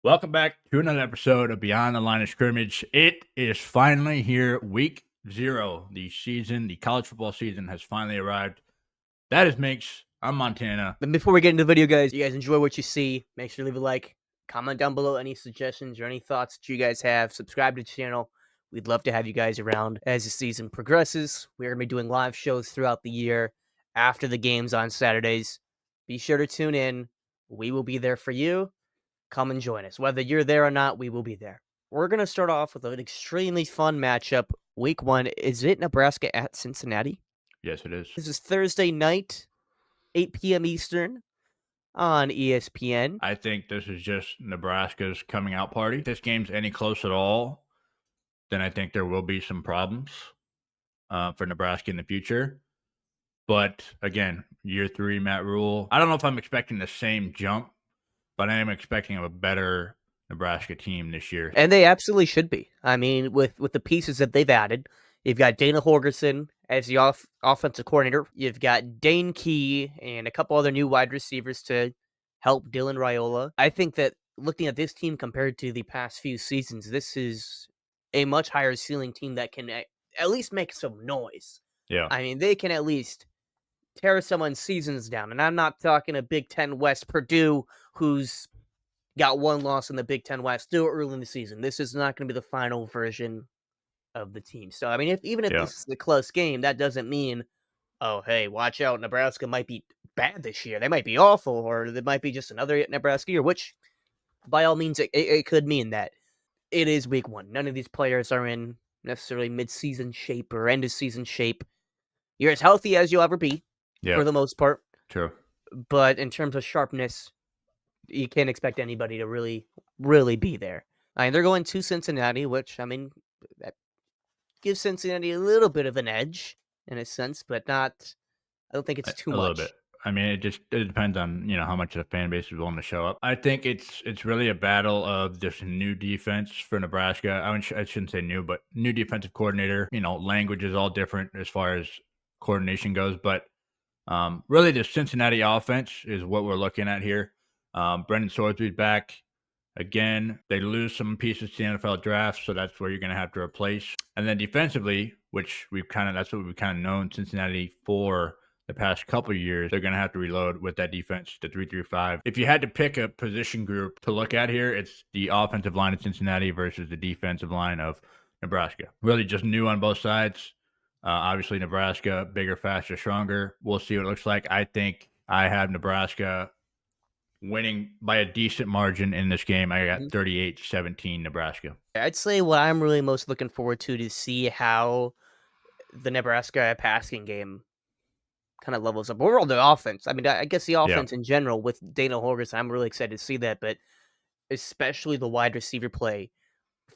Welcome back to another episode of Beyond the Line of Scrimmage. It is finally here, week 0. The college football season has finally arrived. That is Minx. I'm Montana. And before we get into the video, guys, you guys enjoy what you see, make sure to leave a like, comment down below any suggestions or any thoughts that you guys have, subscribe to the channel. We'd love to have you guys around as the season progresses. We're going to be doing live shows throughout the year after the games on Saturdays. Be sure to tune in. We will be there for you. Come and join us. Whether you're there or not, we will be there. We're going to start off with an extremely fun matchup. Week 1, is it Nebraska at Cincinnati? Yes, it is. This is Thursday night, 8 p.m. Eastern on ESPN. I think this is just Nebraska's coming out party. If this game's any close at all, then I think there will be some problems for Nebraska in the future. But again, year 3, Matt Rule. I don't know if I'm expecting the same jump, but I am expecting a better Nebraska team this year. And they absolutely should be. I mean, with the pieces that they've added, you've got Dana Holgerson as the offensive coordinator. You've got Dane Key and a couple other new wide receivers to help Dylan Raiola. I think that looking at this team compared to the past few seasons, this is a much higher ceiling team that can at least make some noise. Yeah. I mean, they can at least tear someone's seasons down. And I'm not talking a Big Ten West Purdue who's got one loss in the Big Ten West still early in the season. This is not going to be the final version of the team. So, I mean, even if this is a close game, that doesn't mean, oh, hey, watch out, Nebraska might be bad this year. They might be awful, or they might be just another Nebraska year, which, by all means, it could mean that. It is week 1. None of these players are in necessarily mid-season shape or end-of-season shape. You're as healthy as you'll ever be, for the most part. True. But in terms of sharpness, you can't expect anybody to really be there. I mean, they're going to Cincinnati, which, I mean, that gives Cincinnati a little bit of an edge in a sense, but not. I don't think it's too much. A little bit. I mean, it depends on how much the fan base is willing to show up. I think it's really a battle of this new defense for Nebraska. I shouldn't say new, but new defensive coordinator. Language is all different as far as coordination goes, but really the Cincinnati offense is what we're looking at here. Brendan Swordsby's back. Again, they lose some pieces to the NFL draft, so that's where you're going to have to replace. And then defensively, which that's what we've kind of known Cincinnati for the past couple of years, they're going to have to reload with that defense, the 3-3-5. If you had to pick a position group to look at here, it's the offensive line of Cincinnati versus the defensive line of Nebraska. Really just new on both sides. Obviously, Nebraska, bigger, faster, stronger. We'll see what it looks like. I think I have Nebraska winning by a decent margin in this game. I got 38-17 Nebraska. I'd say what I'm really most looking forward to see how the Nebraska passing game kind of levels up. Overall, the offense. I mean, I guess the offense in general with Dana Holgerson, I'm really excited to see that, but especially the wide receiver play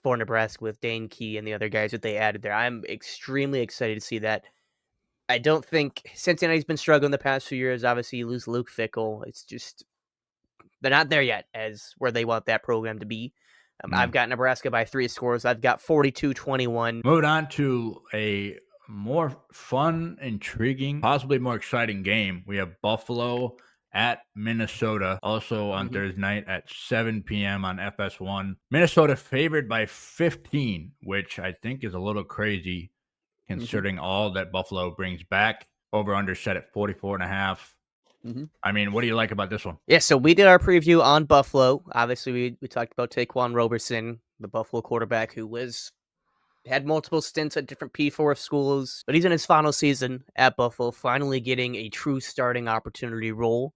for Nebraska with Dane Key and the other guys that they added there. I'm extremely excited to see that. I don't think Cincinnati's been struggling the past few years. Obviously, you lose Luke Fickell. It's just they're not there yet as where they want that program to be. I've got Nebraska by 3 scores. I've got 42-21. Moving on to a more fun, intriguing, possibly more exciting game. We have Buffalo at Minnesota, also on Thursday night at 7 p.m. on FS1. Minnesota favored by 15, which I think is a little crazy considering all that Buffalo brings back. Over-under set at 44.5. I mean, what do you like about this one? Yeah, so we did our preview on Buffalo. Obviously, we talked about Taquan Roberson, the Buffalo quarterback who had multiple stints at different P4 schools, but he's in his final season at Buffalo, finally getting a true starting opportunity role.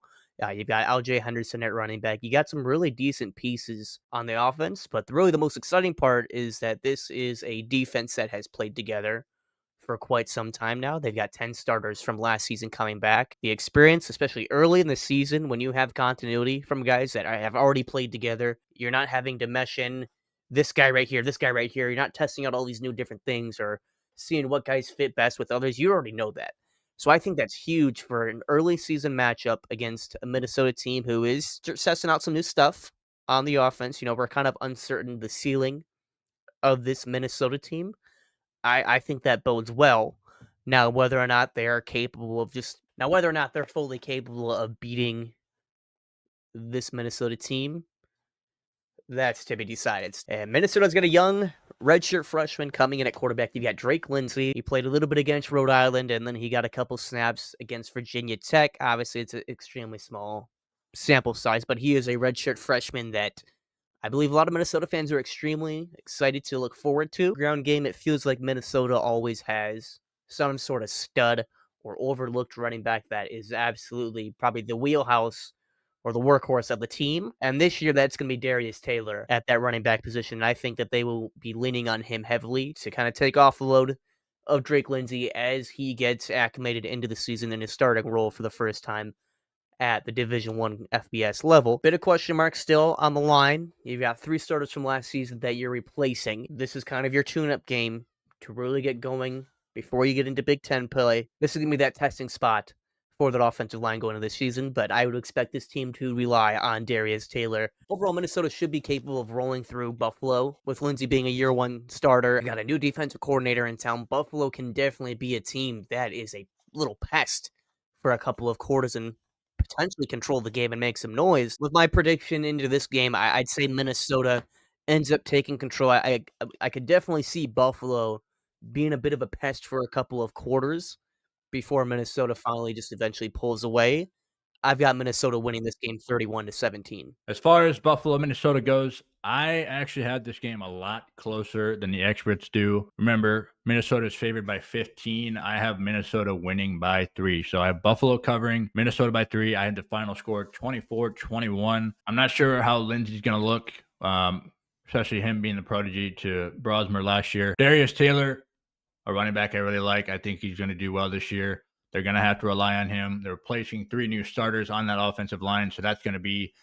You've got LJ Henderson at running back. You got some really decent pieces on the offense, but really the most exciting part is that this is a defense that has played together for quite some time now. They've got 10 starters from last season coming back. The experience, especially early in the season, when you have continuity from guys that have already played together, you're not having to mesh in this guy right here, this guy right here. You're not testing out all these new different things or seeing what guys fit best with others. You already know that. So I think that's huge for an early season matchup against a Minnesota team who is testing out some new stuff on the offense. We're kind of uncertain the ceiling of this Minnesota team. I think that bodes well. Now, whether or not they are capable of whether or not they're fully capable of beating this Minnesota team, That's to be decided. And Minnesota's got a young redshirt freshman coming in at quarterback. You got Drake Lindsey. He played a little bit against Rhode Island, and then he got a couple snaps against Virginia Tech. Obviously, it's an extremely small sample size, but he is a redshirt freshman that I believe a lot of Minnesota fans are extremely excited to look forward to. Ground game, it feels like Minnesota always has some sort of stud or overlooked running back that is absolutely probably the wheelhouse or the workhorse of the team. And this year, that's going to be Darius Taylor at that running back position. And I think that they will be leaning on him heavily to kind of take off the load of Drake Lindsey as he gets acclimated into the season in his starting role for the first time at the Division One FBS level. Bit of question marks still on the line. You've got 3 starters from last season that you're replacing. This is kind of your tune-up game to really get going before you get into Big Ten play. This is going to be that testing spot for that offensive line going into this season, but I would expect this team to rely on Darius Taylor. Overall, Minnesota should be capable of rolling through Buffalo, with Lindsey being a year 1 starter. You got a new defensive coordinator in town. Buffalo can definitely be a team that is a little pest for a couple of quarters and potentially control the game and make some noise. With my prediction into this game, I'd say Minnesota ends up taking control. I could definitely see Buffalo being a bit of a pest for a couple of quarters before Minnesota finally just eventually pulls away. I've got Minnesota winning this game 31-17. As far as Buffalo, Minnesota goes, I actually had this game a lot closer than the experts do. Remember, Minnesota is favored by 15. I have Minnesota winning by 3. So I have Buffalo covering, Minnesota by 3. I had the final score 24-21. I'm not sure how Lindsey's going to look, especially him being the prodigy to Brosmer last year. Darius Taylor, a running back I really like. I think he's going to do well this year. They're going to have to rely on him. They're replacing 3 new starters on that offensive line, so that's going to be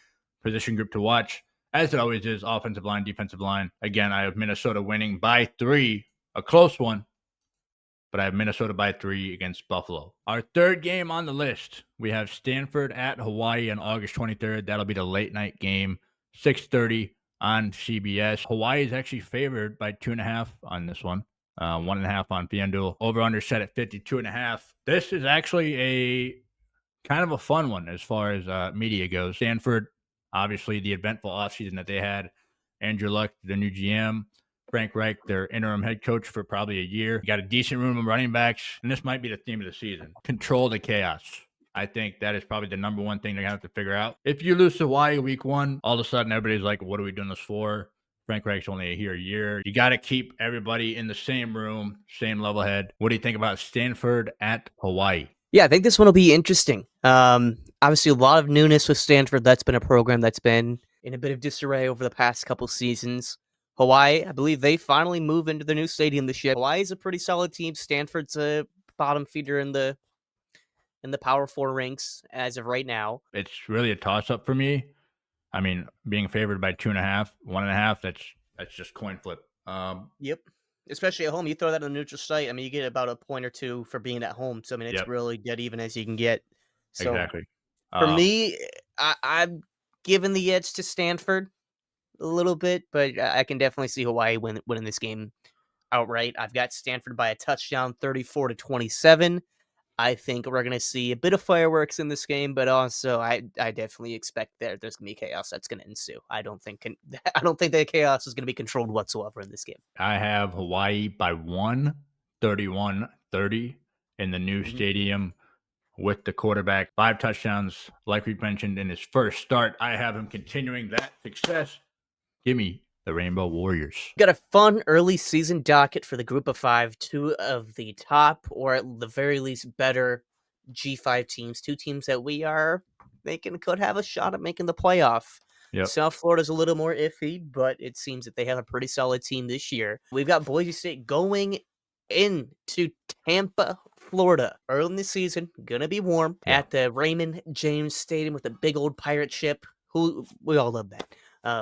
position group to watch, as it always is, offensive line, defensive line. Again, I have Minnesota winning by 3, a close one, but I have Minnesota by 3 against Buffalo. Our third game on the list, we have Stanford at Hawaii on August 23rd. That'll be the late night game, 6:30 on CBS. Hawaii is actually favored by 2.5 on this one. 1.5 on FanDuel. Over-under set at 52.5. This is actually a kind of a fun one as far as media goes. Stanford, obviously the eventful offseason that they had. Andrew Luck, the new GM. Frank Reich, their interim head coach for probably a year. You got a decent room of running backs, and this might be the theme of the season. Control the chaos. I think that is probably the number one thing they're going to have to figure out. If you lose to Hawaii week 1, all of a sudden everybody's like, what are we doing this for? Frank Reich's only here a year. You got to keep everybody in the same room, same level head. What do you think about Stanford at Hawaii? Yeah, I think this one will be interesting. Obviously, a lot of newness with Stanford. That's been a program that's been in a bit of disarray over the past couple seasons. Hawaii, I believe they finally move into the new stadium this year. Hawaii's a pretty solid team. Stanford's a bottom feeder in the Power 4 ranks as of right now. It's really a toss-up for me. I mean, being favored by 2.5, 1.5, that's just coin flip. Yep. Especially at home, you throw that on the neutral site. I mean, you get about a point or 2 for being at home. So I mean, it's really dead even as you can get. So exactly. For me, I'm giving the edge to Stanford a little bit, but I can definitely see Hawaii winning this game outright. I've got Stanford by a touchdown, 34-27. I think we're going to see a bit of fireworks in this game, but also I definitely expect there's going to be chaos that's going to ensue. I don't think that chaos is going to be controlled whatsoever in this game. I have Hawaii by 1, 31-30 in the new stadium with the quarterback. 5 touchdowns, like we mentioned in his first start. I have him continuing that success. Give me the Rainbow Warriors. Got a fun early season docket for the group of 5. 2 of the top, or at the very least better G5 teams. 2 teams that we are thinking could have a shot at making the playoff. Yep. South Florida's a little more iffy, but it seems that they have a pretty solid team this year. We've got Boise State going into Tampa, Florida. Early in the season, gonna be warm at the Raymond James Stadium with a big old pirate ship. We all love that.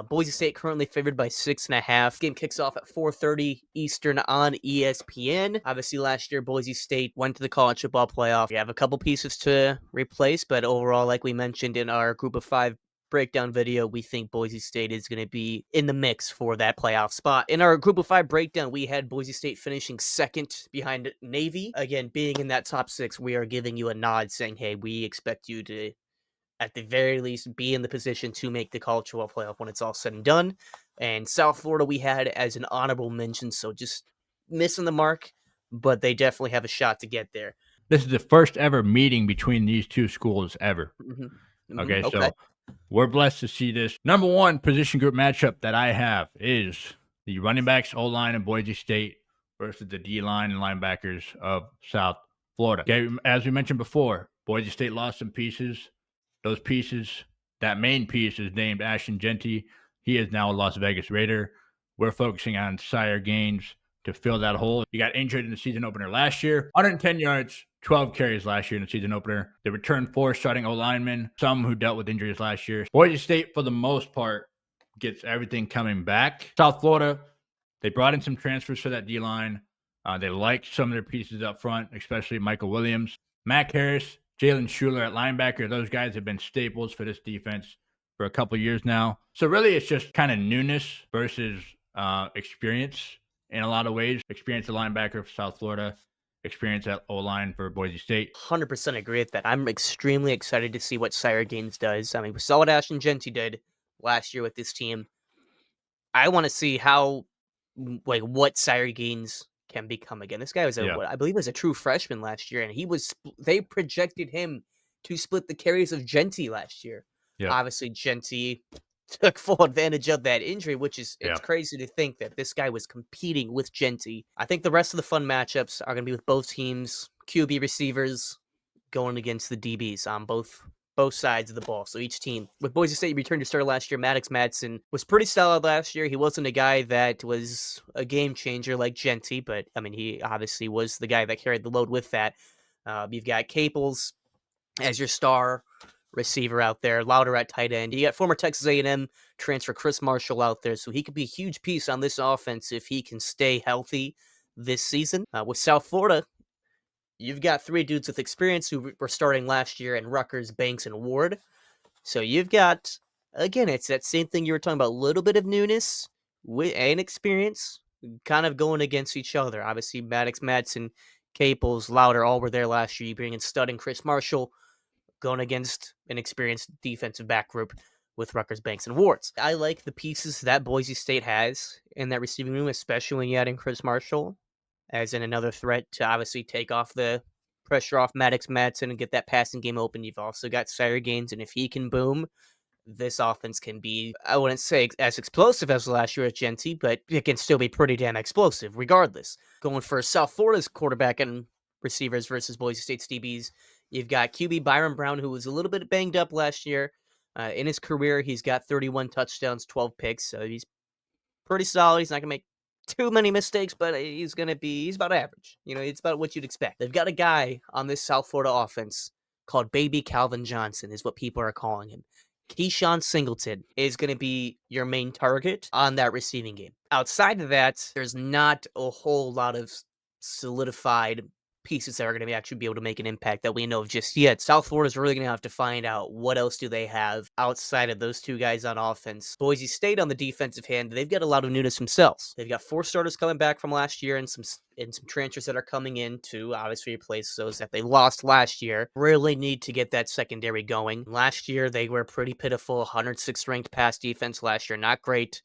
Boise State currently favored by 6.5. Game kicks off at 4:30 Eastern on ESPN. Obviously, last year, Boise State went to the college football playoff. We have a couple pieces to replace, but overall, like we mentioned in our group of 5 breakdown video, we think Boise State is going to be in the mix for that playoff spot. In our group of 5 breakdown, we had Boise State finishing second behind Navy. Again, being in that top 6, we are giving you a nod saying, hey, we expect you to at the very least, be in the position to make the college football playoff when it's all said and done. And South Florida, we had as an honorable mention, so just missing the mark, but they definitely have a shot to get there. This is the first ever meeting between these two schools ever. Okay, Okay. so we're blessed to see this. Number one position group matchup that I have is the running backs, O-line, and Boise State versus the D-line and linebackers of South Florida. Okay, as we mentioned before, Boise State lost some pieces. Those pieces, that main piece is named Ashton Jeanty. He is now a Las Vegas Raider. We're focusing on Sire Gaines to fill that hole. He got injured in the season opener last year. 110 yards, 12 carries last year in the season opener. They returned 4 starting O-linemen, some who dealt with injuries last year. Boise State, for the most part, gets everything coming back. South Florida, they brought in some transfers for that D-line. They liked some of their pieces up front, especially Michael Williams. Mac Harris, Jalen Schuler at linebacker. Those guys have been staples for this defense for a couple years now. So really it's just kind of newness versus experience in a lot of ways. Experience at linebacker for South Florida, experience at O-line for Boise State. 100% agree with that. I'm extremely excited to see what Sire Gaines does. I mean, we saw what Ashton Jeanty did last year with this team. I want to see how, what Sire Gaines can become again. This guy was I believe was a true freshman last year, and they projected him to split the carries of Jeanty last year. Yeah. Obviously, Jeanty took full advantage of that injury, which is it's crazy to think that this guy was competing with Jeanty. I think the rest of the fun matchups are going to be with both teams, QB receivers going against the DBs on both sides of the ball. So each team. With Boise State, returned to starter last year. Maddox Madsen was pretty solid last year. He wasn't a guy that was a game changer like Jeanty, but I mean, he obviously was the guy that carried the load with that. You've got Caples as your star receiver out there, Louder at tight end. You got former Texas A&M transfer Chris Marshall out there, so he could be a huge piece on this offense if he can stay healthy this season. With South Florida, you've got 3 dudes with experience who were starting last year in Rutgers, Banks, and Ward. So you've got, again, it's that same thing you were talking about, a little bit of newness and experience kind of going against each other. Obviously, Maddox Madsen, Caples, Louder, all were there last year. You bring in Stud and Chris Marshall going against an experienced defensive back group with Rutgers, Banks, and Wards. I like the pieces that Boise State has in that receiving room, especially when you add in Chris Marshall as in another threat to obviously take off the pressure off Maddox Madsen and get that passing game open. You've also got Sire Gaines, and if he can boom, this offense can be, I wouldn't say as explosive as last year at Jeanty, but it can still be pretty damn explosive regardless. Going for South Florida's quarterback and receivers versus Boise State's DBs, you've got QB Byron Brown, who was a little bit banged up last year. In his career, he's got 31 touchdowns, 12 picks, so he's pretty solid. He's not going to make too many mistakes, but he's about average. It's about what you'd expect. They've got a guy on this South Florida offense called Baby Calvin Johnson, is what people are calling him. Keyshawn Singleton is going to be your main target on that receiving game. Outside of that, there's not a whole lot of solidified pieces that are going to actually be able to make an impact that we know of just yet. South Florida's really going to have to find out what else do they have outside of those 2 guys on offense. Boise State on the defensive hand, they've got a lot of newness themselves. They've got 4 starters coming back from last year and some transfers that are coming in to obviously replace those that they lost last year. Really need to get that secondary going. Last year, they were pretty pitiful. 106th ranked pass defense last year. Not great.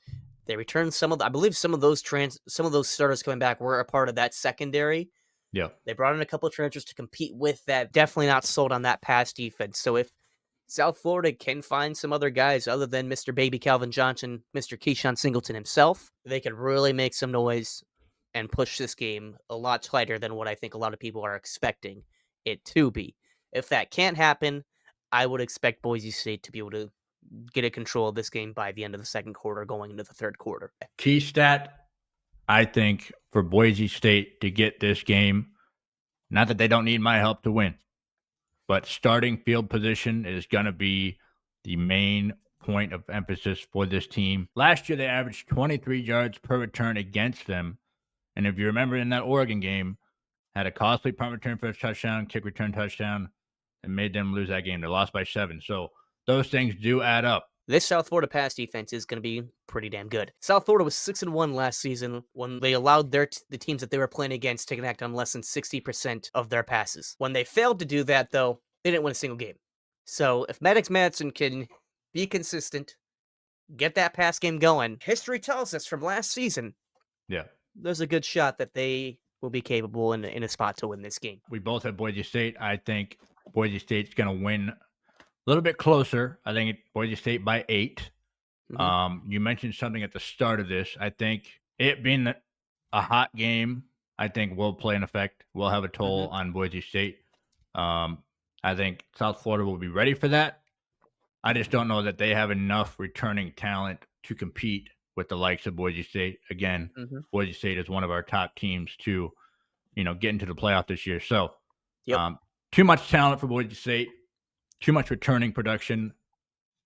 They returned I believe some of those starters coming back were a part of that secondary. Yeah. They brought in a couple of transfers to compete with that. Definitely not sold on that pass defense. So if South Florida can find some other guys other than Mr. Baby Calvin Johnson, Mr. Keyshawn Singleton himself, they could really make some noise and push this game a lot tighter than what I think a lot of people are expecting it to be. If that can't happen, I would expect Boise State to be able to get a control of this game by the end of the second quarter, going into the third quarter. Key stat, I think, for Boise State to get this game, not that they don't need my help to win, but starting field position is going to be the main point of emphasis for this team. Last year, they averaged 23 yards per return against them. And if you remember in that Oregon game, had a costly punt return for a touchdown, kick return touchdown, and made them lose that game. They lost by 7. So those things do add up. This South Florida pass defense is going to be pretty damn good. South Florida was 6-1 last season when they allowed the teams that they were playing against to connect on less than 60% of their passes. When they failed to do that, though, they didn't win a single game. So if Maddox Madsen can be consistent, get that pass game going, history tells us from last season, Yeah. there's a good shot that they will be capable in a spot to win this game. We both have Boise State. I think Boise State's going to win a little bit closer. I think Boise State by 8. Hmm. You mentioned something at the start of this. I think it being a hot game, I think will play an effect. Will have a toll Hmm. on Boise State. I think South Florida will be ready for that. I just don't know that they have enough returning talent to compete with the likes of Boise State. Again, Hmm. Boise State is one of our top teams to, get into the playoff this year. So, Yep. um, too much talent for Boise State, too much returning production.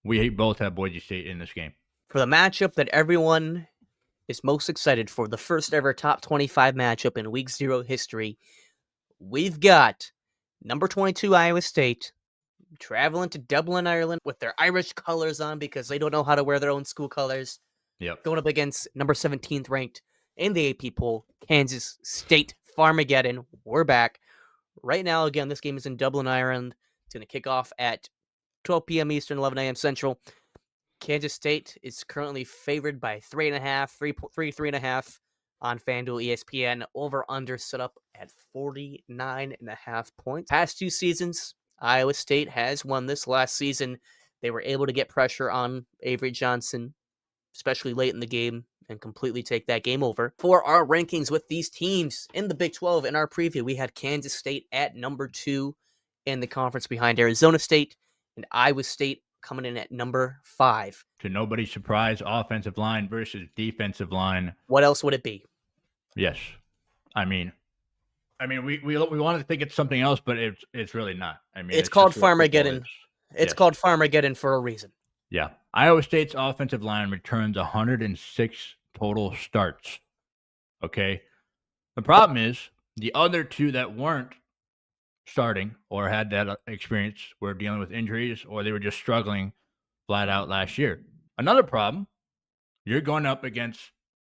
We both have Boise State in this game. For the matchup that everyone is most excited for, the first ever top 25 matchup in Week 0 history, we've got number 22 Iowa State traveling to Dublin, Ireland with their Irish colors on because they don't know how to wear their own school colors, Yep. going up against number 17th ranked in the AP poll, Kansas State Farmageddon. We're back. Right now, again, this game is in Dublin, Ireland. It's going to kick off at 12 p.m. Eastern, 11 a.m. Central. Kansas State is currently favored by 3.5 on FanDuel ESPN. Over under set up at 49.5 points. Past 2 seasons, Iowa State has won this. Last season, they were able to get pressure on Avery Johnson, especially late in the game, and completely take that game over. For our rankings with these teams in the Big 12, in our preview, we had Kansas State at number 2 in the conference behind Arizona State, and Iowa State coming in at number 5. To nobody's surprise, offensive line versus defensive line. What else would it be? Yes. I mean, we want to think it's something else, but it's really not. I mean, It's it's called just what football Farmageddon. is. It's Yes. called Farmageddon for a reason. Yeah. Iowa State's offensive line returns 106 total starts. Okay. The problem is the other two that weren't starting or had that experience were dealing with injuries or they were just struggling flat out last year. Another problem, you're going up against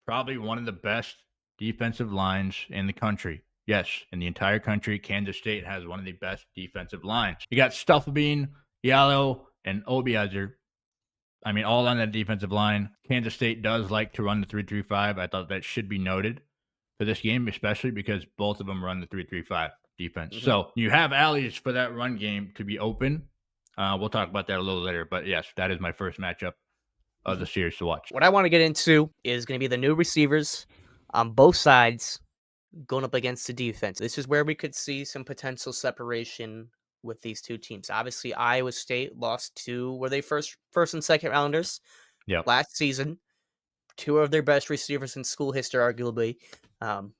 probably one of the best defensive lines in the country. Yes, in the entire country, Kansas State has one of the best defensive lines. You got Stufflebean, Yallo, and Obiezer. I mean, all on that defensive line. Kansas State does like to run the 3-3-5. I thought that should be noted for this game, especially because both of them run the 3-3-5 defense. Mhm. So you have alleys for that run game to be open. We'll talk about that a little later. But yes, that is my first matchup of the series to watch. What I want to get into is going to be the new receivers on both sides going up against the defense. This is where we could see some potential separation with these two teams. Obviously, Iowa State lost to were they first and second rounders Yep. last season. 2 of their best receivers in school history, arguably,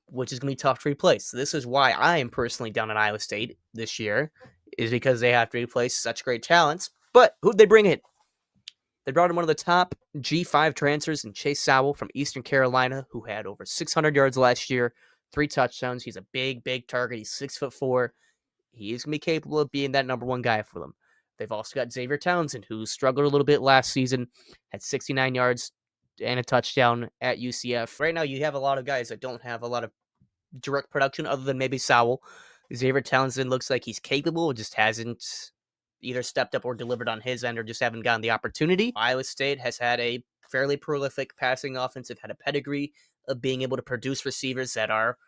which is going to be tough to replace. So this is why I am personally down on Iowa State this year, is because they have to replace such great talents. But who'd they bring in? They brought in one of the top G5 transfers in Chase Sowell from Eastern Carolina, who had over 600 yards last year, 3 touchdowns. He's a big target. He's 6'4". He is going to be capable of being that number 1 guy for them. They've also got Xavier Townsend, who struggled a little bit last season, had 69 yards and a touchdown at UCF. Right now, you have a lot of guys that don't have a lot of direct production other than maybe Sowell. Xavier Townsend looks like he's capable, just hasn't either stepped up or delivered on his end or just haven't gotten the opportunity. Iowa State has had a fairly prolific passing offense. They've had a pedigree of being able to produce receivers that are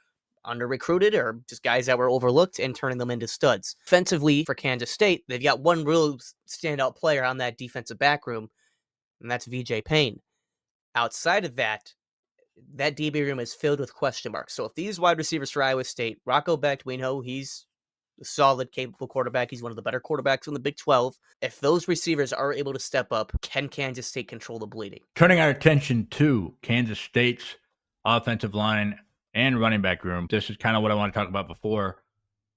under-recruited or just guys that were overlooked and turning them into studs. Offensively, for Kansas State, they've got one real standout player on that defensive back room, and that's VJ Payne. Outside of that, that DB room is filled with question marks. So if these wide receivers for Iowa State, Rocco Becht, we know he's a solid, capable quarterback. He's one of the better quarterbacks in the Big 12. If those receivers are able to step up, can Kansas State control the bleeding? Turning our attention to Kansas State's offensive line and running back room. This is kind of what I want to talk about before.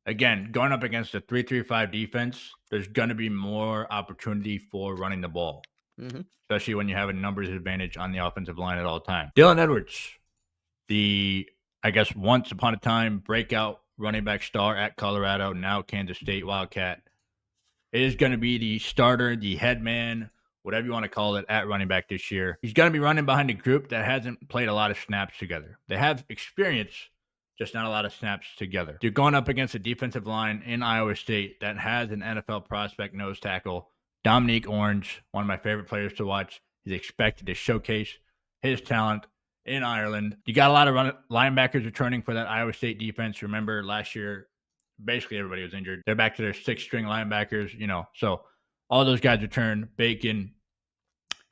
Again, going up against a 3-3-5 defense, there's going to be more opportunity for running the ball, especially when you have a numbers advantage on the offensive line at all times. Dylan Edwards, I guess once upon a time breakout running back star at Colorado, now Kansas State Wildcat, is going to be the starter, the head man, whatever you want to call it, at running back this year. He's going to be running behind a group that hasn't played a lot of snaps together. They have experience, just not a lot of snaps together. You're going up against a defensive line in Iowa State that has an NFL prospect nose tackle, Dominique Orange, one of my favorite players to watch. He's expected to showcase his talent in Ireland. You got a lot of linebackers returning for that Iowa State defense. Remember last year, basically everybody was injured. They're back to their 6-string linebackers, so all those guys return. Bacon,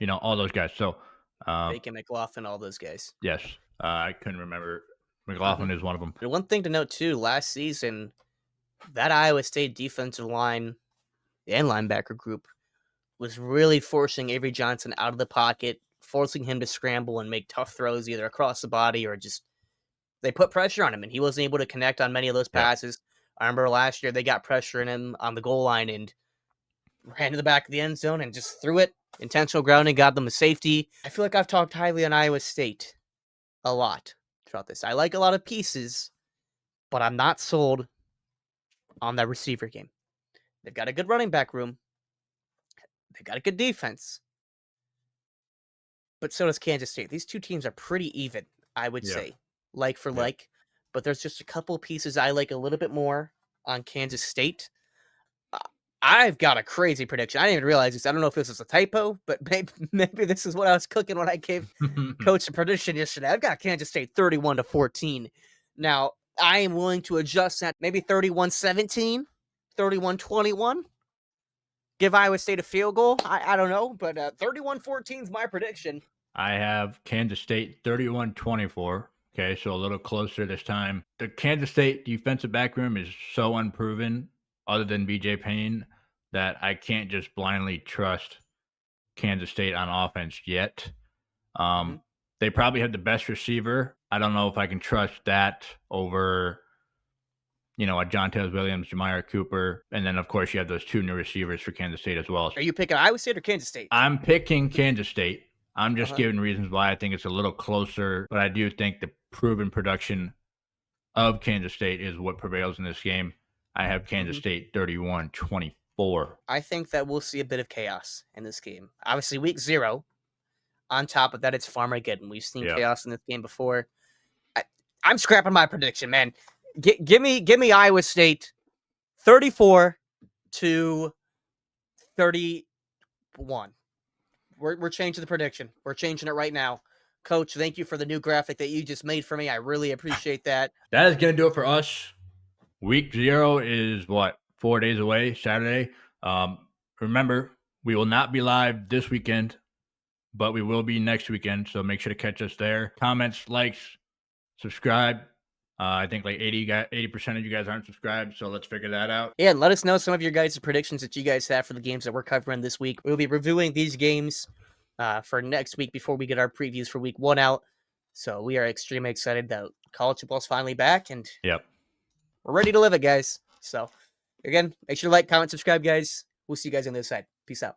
all those guys. So Bacon, McLaughlin, all those guys. yes, I couldn't remember. McLaughlin is one of them. And one thing to note too, last season, that Iowa State defensive line and linebacker group was really forcing Avery Johnson out of the pocket, forcing him to scramble and make tough throws either across the body or just they put pressure on him, and he wasn't able to connect on many of those passes. I remember last year they got pressure on him on the goal line and ran to the back of the end zone and just threw it. Intentional grounding got them a safety. I feel like I've talked highly on Iowa State a lot throughout this. I like a lot of pieces, but I'm not sold on that receiver game. They've got a good running back room. They've got a good defense. But so does Kansas State. These two teams are pretty even, I would say, like for like. But there's just a couple pieces I like a little bit more on Kansas State. I've got a crazy prediction. I didn't even realize this. I don't know if this is a typo, but maybe this is what I was cooking when I gave Coach a prediction yesterday. I've got Kansas State 31-14. Now, I am willing to adjust that. Maybe 31-17, 31-21. Give Iowa State a field goal. I don't know, but 31-14 is my prediction. I have Kansas State 31-24. Okay, so a little closer this time. The Kansas State defensive back room is so unproven, other than BJ Payne, that I can't just blindly trust Kansas State on offense yet. They probably have the best receiver. I don't know if I can trust that over, a Jontaze Williams, Jamire Cooper, and then, of course, you have those two new receivers for Kansas State as well. Are you picking Iowa State or Kansas State? I'm picking Kansas State. I'm just giving reasons why I think it's a little closer, but I do think the proven production of Kansas State is what prevails in this game. I have Kansas State 31-24. I think that we'll see a bit of chaos in this game. Obviously, week 0. On top of that, it's Farmageddon. We've seen chaos in this game before. I'm scrapping my prediction, man. Give me Iowa State 34-31. We're changing the prediction. We're changing it right now. Coach, thank you for the new graphic that you just made for me. I really appreciate that. That is going to do it for us. Week 0 is 4 days away, Saturday. Remember, we will not be live this weekend, but we will be next weekend. So make sure to catch us there. Comments, likes, subscribe. I think like 80% of you guys aren't subscribed, so let's figure that out. Yeah, and let us know some of your guys' predictions that you guys have for the games that we're covering this week. We'll be reviewing these games for next week before we get our previews for week 1 out. So we are extremely excited that college football is finally back, and we're ready to live it, guys. So again, make sure to like, comment, subscribe, guys. We'll see you guys on the other side. Peace out.